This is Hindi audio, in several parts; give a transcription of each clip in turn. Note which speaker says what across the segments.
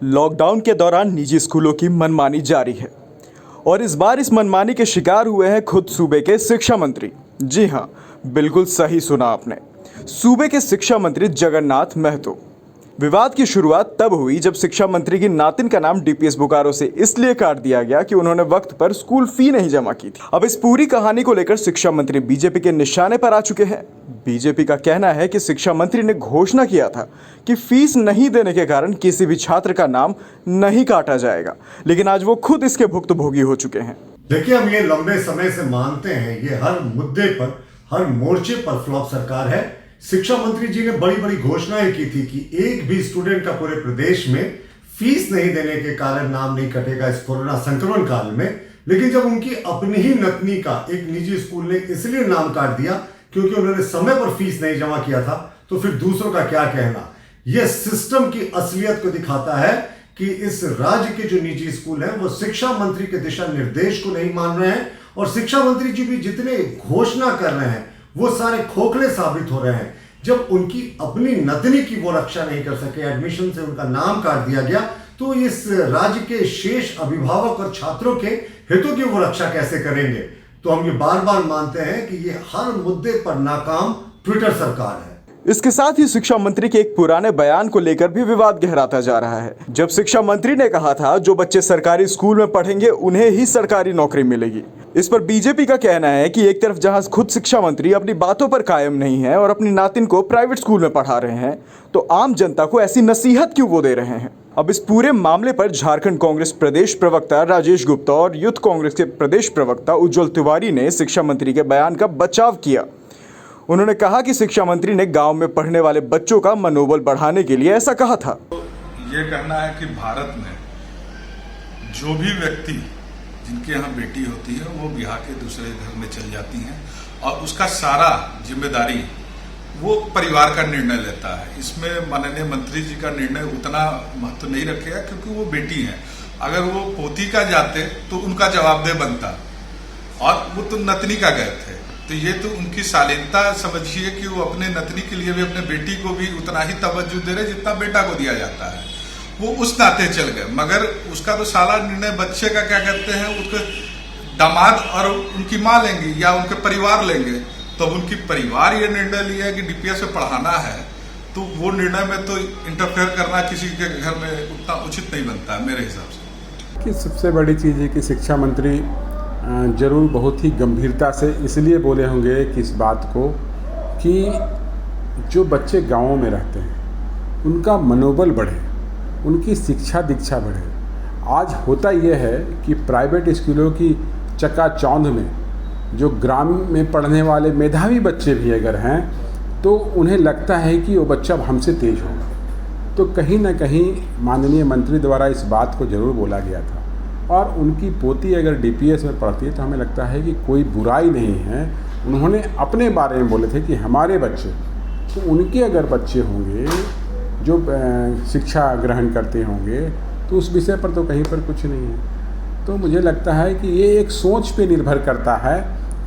Speaker 1: लॉकडाउन के दौरान निजी स्कूलों की मनमानी जारी है और इस बार इस मनमानी के शिकार हुए हैं खुद सूबे के शिक्षा मंत्री। जी हां, बिल्कुल सही सुना आपने, सूबे के शिक्षा मंत्री जगन्नाथ महतो। विवाद की शुरुआत तब हुई जब शिक्षा मंत्री की नातिन का नाम डीपीएस बोकारो से इसलिए काट दिया गया कि उन्होंने वक्त पर स्कूल फी नहीं जमा की थी। अब इस पूरी कहानी को लेकर शिक्षा मंत्री बीजेपी के निशाने पर आ चुके हैं। बीजेपी का कहना है कि शिक्षा मंत्री ने घोषणा किया था कि फीस नहीं देने के कारण किसी भी छात्र का नाम नहीं काटा जाएगा, लेकिन आज वो खुद इसके भुक्तभोगी हो चुके हैं।
Speaker 2: देखिए, हम ये लंबे समय से मानते हैं, ये हर मुद्दे पर, हर मोर्चे पर फ्लॉप सरकार है। शिक्षा मंत्री जी ने बड़ी बड़ी घोषणाएं की थी कि एक भी स्टूडेंट का पूरे प्रदेश में फीस नहीं देने के कारण नाम नहीं कटेगा इस कोरोना संक्रमण काल में। लेकिन जब उनकी अपनी ही नतनी का एक निजी स्कूल ने इसलिए नाम काट दिया क्योंकि उन्होंने समय पर फीस नहीं जमा किया था, तो फिर दूसरों का क्या कहना। यह सिस्टम की असलियत को दिखाता है कि इस राज्य के जो निजी स्कूल हैं वो शिक्षा मंत्री के दिशा निर्देश को नहीं मान रहे हैं, और शिक्षा मंत्री जी भी जितने घोषणा कर रहे हैं वो सारे खोखले साबित हो रहे हैं। जब उनकी अपनी नतनी की वो रक्षा नहीं कर सके, एडमिशन से उनका नाम काट दिया गया, तो इस राज्य के शेष अभिभावक और छात्रों के हितों की वो रक्षा कैसे करेंगे। तो हम ये बार बार मानते हैं कि ये हर मुद्दे पर नाकाम ट्विटर सरकार है।
Speaker 1: इसके साथ ही शिक्षा मंत्री के एक पुराने बयान को लेकर भी विवाद गहराता जा रहा है। जब शिक्षा मंत्री ने कहा था जो बच्चे सरकारी स्कूल में पढ़ेंगे उन्हें ही सरकारी नौकरी मिलेगी। इस पर बीजेपी का कहना है कि एक तरफ जहां खुद शिक्षा मंत्री अपनी बातों पर कायम नहीं है और अपनी नातिन को प्राइवेट स्कूल में पढ़ा रहे हैं, तो आम जनता को ऐसी नसीहत क्यों वो दे रहे हैं। अब इस पूरे मामले पर झारखंड कांग्रेस प्रदेश प्रवक्ता राजेश गुप्ता और यूथ कांग्रेस के प्रदेश प्रवक्ता उज्जवल तिवारी ने शिक्षा मंत्री के बयान का बचाव किया। उन्होंने कहा कि शिक्षा मंत्री ने गांव में पढ़ने वाले बच्चों का मनोबल बढ़ाने के लिए ऐसा कहा था।
Speaker 3: तो ये कहना है कि भारत में जो भी व्यक्ति जिनके यहाँ बेटी होती है वो बिहार के दूसरे घर में चल जाती हैं और उसका सारा जिम्मेदारी वो परिवार का निर्णय लेता है। इसमें माननीय मंत्री जी का निर्णय उतना महत्व नहीं रखेगा क्योंकि वो बेटी है। अगर वो पोती का जाते तो उनका जवाबदेह बनता, और वो तो नतनी का गए थे, तो ये तो उनकी शालीनता समझिए कि वो अपने नतनी के लिए भी अपने बेटी को भी उतना ही तवज्जो दे रहे जितना बेटा को दिया जाता है। वो उस नाते चल गए, मगर उसका तो सारा निर्णय बच्चे का क्या कहते हैं उसके दामाद और उनकी माँ लेंगी या उनके परिवार लेंगे। तो उनकी परिवार ये निर्णय लिया है कि डीपीएस में पढ़ाना है, तो वो निर्णय में तो इंटरफेयर करना किसी के घर में उतना उचित नहीं बनता है मेरे हिसाब से।
Speaker 4: कि सबसे बड़ी चीज़ है कि शिक्षा मंत्री जरूर बहुत ही गंभीरता से इसलिए बोले होंगे कि इस बात को कि जो बच्चे गाँवों में रहते हैं उनका मनोबल बढ़े, उनकी शिक्षा दीक्षा बढ़े। आज होता यह है कि प्राइवेट स्कूलों की चकाचौंध में जो ग्रामीण में पढ़ने वाले मेधावी बच्चे भी अगर हैं तो उन्हें लगता है कि वो बच्चा हमसे तेज होगा। तो कहीं ना कहीं माननीय मंत्री द्वारा इस बात को ज़रूर बोला गया था, और उनकी पोती अगर डीपीएस में पढ़ती है तो हमें लगता है कि कोई बुराई नहीं है। उन्होंने अपने बारे में बोले थे कि हमारे बच्चे, तो उनके अगर बच्चे होंगे जो शिक्षा ग्रहण करते होंगे तो उस विषय पर तो कहीं पर कुछ नहीं है। तो मुझे लगता है कि ये एक सोच पे निर्भर करता है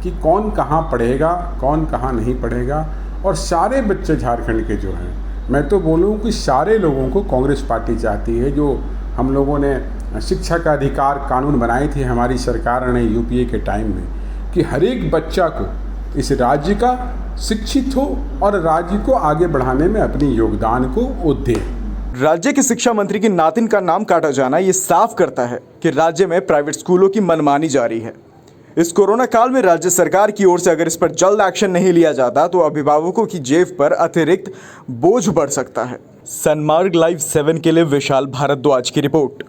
Speaker 4: कि कौन कहाँ पढ़ेगा, कौन कहाँ नहीं पढ़ेगा। और सारे बच्चे झारखंड के जो हैं, मैं तो बोलूँ कि सारे लोगों को कांग्रेस पार्टी चाहती है। जो हम लोगों ने शिक्षा का अधिकार कानून बनाए थे हमारी सरकार ने यूपीए के टाइम में, कि हर एक बच्चा को इस राज्य का शिक्षित हो और राज्य को आगे बढ़ाने में अपनी योगदान को वो दे।
Speaker 1: राज्य के शिक्षा मंत्री की नातिन का नाम काटा जाना ये साफ करता है कि राज्य में प्राइवेट स्कूलों की मनमानी जारी है। इस कोरोना काल में राज्य सरकार की ओर से अगर इस पर जल्द एक्शन नहीं लिया जाता तो अभिभावकों की जेब पर अतिरिक्त बोझ बढ़ सकता है। सनमार्ग लाइव 7 के लिए विशाल भारद्वाज की रिपोर्ट।